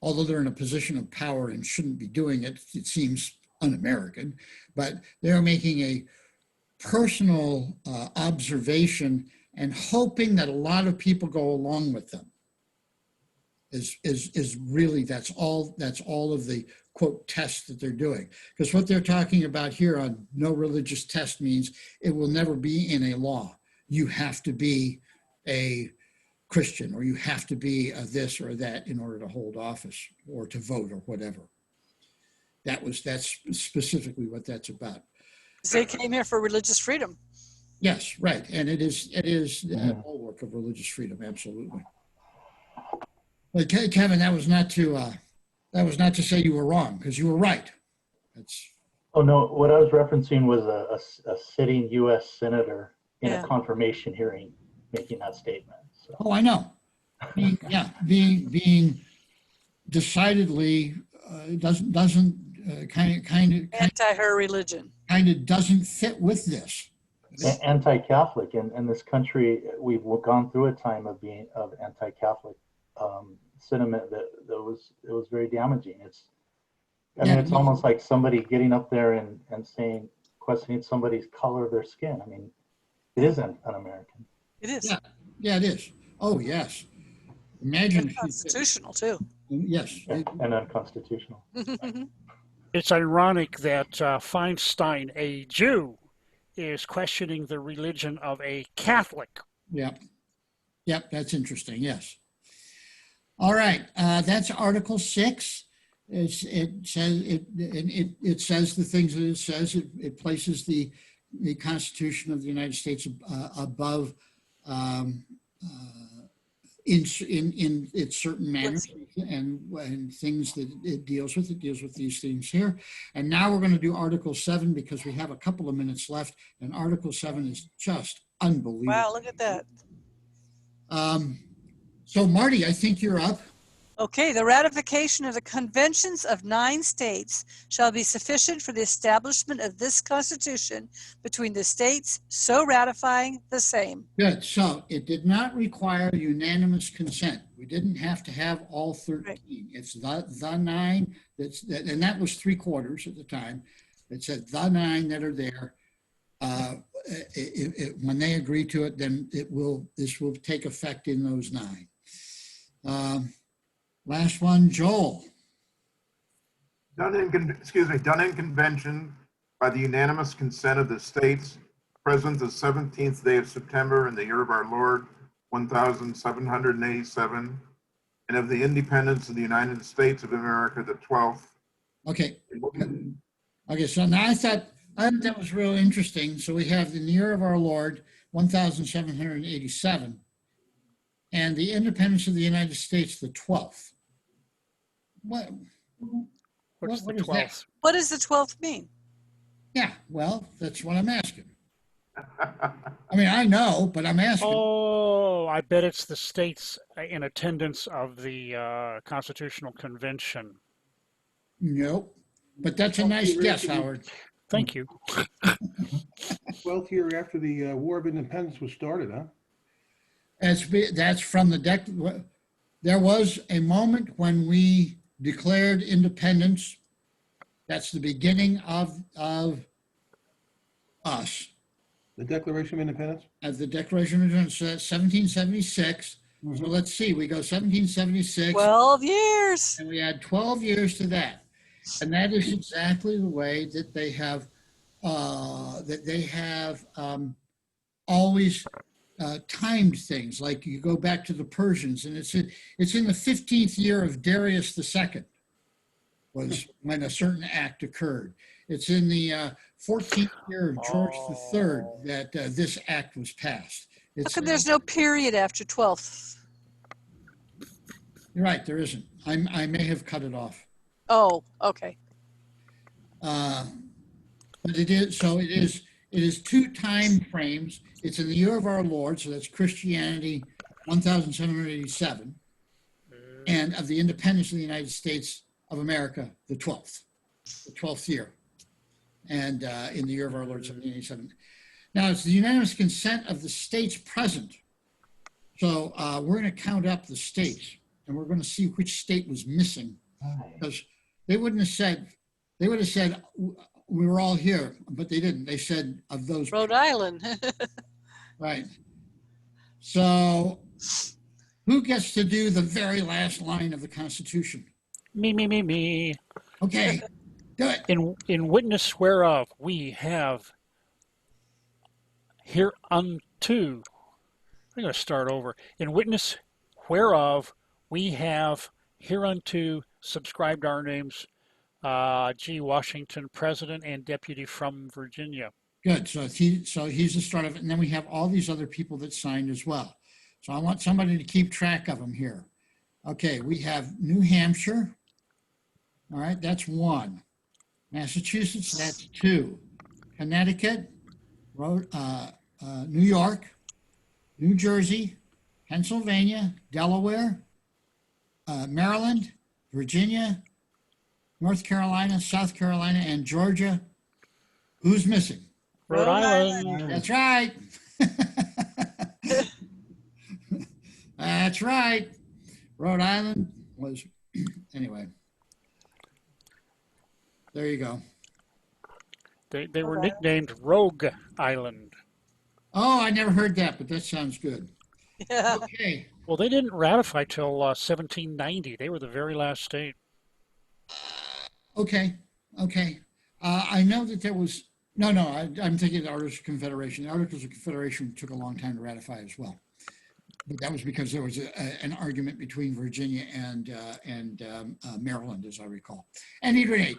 although they're in a position of power and shouldn't be doing it, it seems un-American, but they're making a personal observation and hoping that a lot of people go along with them. Is really, that's all of the quote tests that they're doing. Because what they're talking about here on no religious test means it will never be in a law. You have to be a Christian, or you have to be a this or that in order to hold office or to vote or whatever. That's specifically what that's about. They came here for religious freedom. Yes, right. And it is a bulwark of religious freedom, absolutely. But Kevin, that was not to say you were wrong, because you were right. That's Oh, no, what I was referencing was a sitting US senator in Yeah. a confirmation hearing making that statement. So. oh, I know. Being decidedly doesn't Anti-her religion. doesn't fit with this. Anti-Catholic in this country, we've gone through a time of anti-Catholic sentiment that it was very damaging. It's almost like somebody getting up there and saying, questioning somebody's color of their skin. I mean, it isn't un-American. It is. Yeah, it is. Oh, yes. Imagine. And constitutional too. Yes. And unconstitutional. It's ironic that Feinstein, a Jew, is questioning the religion of a Catholic. Yep. That's interesting. Yes. All right. That's Article 6. It says the things that it says. It places the Constitution of the United States above in its certain manners and things that it deals with. It deals with these things here. And now we're going to do Article 7 because we have a couple of minutes left, and Article 7 is just unbelievable. Wow, look at that. So Marty, I think you're up. Okay, the ratification of the conventions of 9 states shall be sufficient for the establishment of this Constitution between the states so ratifying the same. Good. So it did not require unanimous consent. We didn't have to have all 13. Right. It's the 9 and that was 3/4 at the time. It said the 9 that are there. When they agree to it, then this will take effect in those 9. Last one, Joel. Done in convention by the unanimous consent of the states present the 17th day of September in the year of our Lord, 1787, and of the independence of the United States of America, the 12th. Okay. Okay, so now I thought that was real interesting. So we have in the year of our Lord, 1787, and the independence of the United States, the 12th. What's the 12th? What does the 12th mean? Yeah, well, that's what I'm asking. I mean, I know, but I'm asking. Oh, I bet it's the states in attendance of the Constitutional Convention. Nope, but that's a nice guess, Howard. Thank you. 12th year after the War of Independence was started, huh? That's from the there was a moment when we declared independence. That's the beginning of us. The Declaration of Independence? As the Declaration of Independence, 1776. Mm-hmm. So let's see, we go 1776. 12 years. And we add 12 years to that. And that is exactly the way that they have always timed things. Like you go back to the Persians, and it's in the 15th year of Darius II was when a certain act occurred. It's in the 14th year of George III that this act was passed. How come there's no period after 12th? You're right, there isn't. I may have cut it off. Oh, okay. But it is 2 time frames. It's in the year of our Lord, so that's Christianity, 1787, and of the independence of the United States of America, the 12th year, and in the year of our Lord, 1787. Now, it's the unanimous consent of the states present. So we're going to count up the states, and we're going to see which state was missing, because they wouldn't have said they would have said, we were all here, but they didn't. They said of those. Rhode Island. Right. So who gets to do the very last line of the Constitution? Me. Okay, do it. In witness whereof we have hereunto. I'm going to start over. In witness whereof we have hereunto subscribed our names, G. Washington, President and Deputy from Virginia. Good. So he's the start of it. And then we have all these other people that signed as well. So I want somebody to keep track of them here. Okay, we have New Hampshire. All right, that's 1. Massachusetts, that's 2. Connecticut, New York, New Jersey, Pennsylvania, Delaware, Maryland, Virginia, North Carolina, South Carolina, and Georgia. Who's missing? Rhode Island. That's right. That's right. Rhode Island was, anyway. There you go. They were nicknamed Rogue Island. Oh, I never heard that, but that sounds good. Yeah. Okay. Well, they didn't ratify till 1790. They were the very last state. Okay. I know that there was, I'm thinking of the Articles of Confederation. The Articles of Confederation took a long time to ratify as well. But that was because there was an argument between Virginia and Maryland, as I recall. At any rate,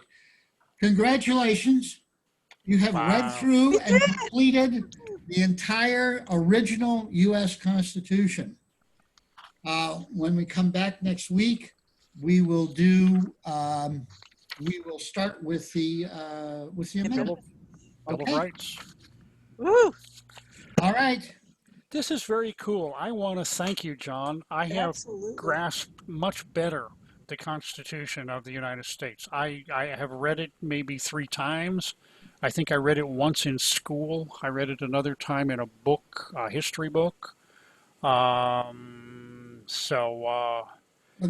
congratulations. You have read through and completed the entire original U.S. Constitution. When we come back next week, we will start with the amendment. Bill of Rights. Woo. All right. This is very cool. I want to thank you, John. I have Absolutely. grasped much better the Constitution of the United States. I have read it maybe 3 times. I think I read it once in school. I read it another time in a book, a history book. Well,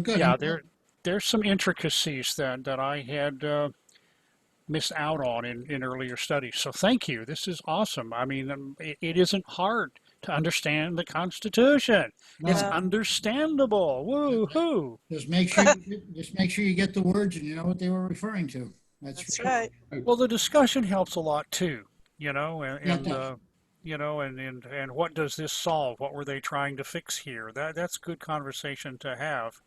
good. Yeah, there's some intricacies that I had missed out on in earlier studies. So thank you. This is awesome. I mean, it isn't hard to understand the Constitution. It's No. understandable. Woo-hoo. Just make sure you get the words and you know what they were referring to. That's right. Well, the discussion helps a lot too, you know, Yeah, it and does. you know, and what does this solve? What were they trying to fix here? That's good conversation to have.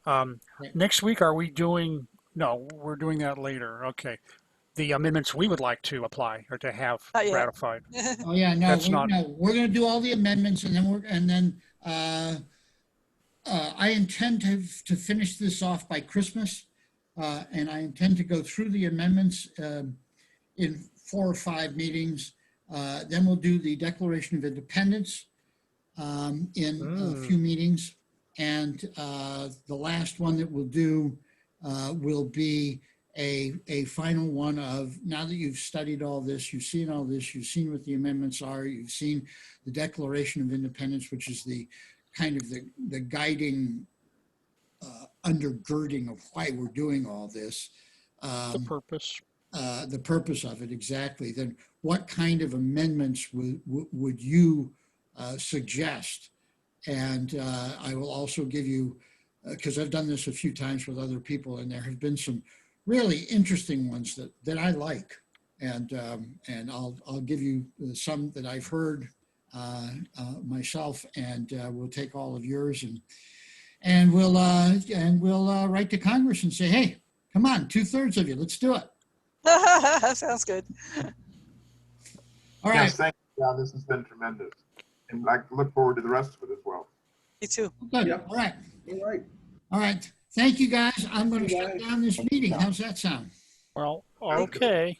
Right. Next week, are we doing? No, we're doing that later. Okay. The amendments we would like to apply or to have Not yet. ratified. Oh yeah, no, That's not- we're going to do all the amendments and then I intend to finish this off by Christmas, and I intend to go through the amendments in 4 or 5 meetings. Then we'll do the Declaration of Independence in a few meetings, and the last one that we'll do will be a final one of, now that you've studied all this, you've seen all this, you've seen what the amendments are, you've seen the Declaration of Independence, which is the kind of the guiding undergirding of why we're doing all this. The purpose. The purpose of it, exactly. Then what kind of amendments would you suggest? And I will also give you, because I've done this a few times with other people, and there have been some really interesting ones that I like, and I'll give you some that I've heard myself, and we'll take all of yours and we'll write to Congress and say, hey, come on, 2/3 of you, let's do it. Sounds good. All right. Yes, thank you, John. This has been tremendous. And I look forward to the rest of it as well. Me too. Good. Yep. All right. All right. All right. Thank you, guys. I'm going to shut down this meeting. How's that sound? Well, okay,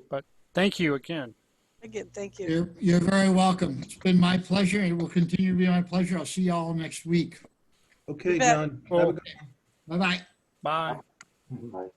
but thank you again. Again, thank you. You're very welcome. It's been my pleasure, and it will continue to be my pleasure. I'll see you all next week. Okay, bet. John. Well, Have a good Bye-bye. Bye. Bye.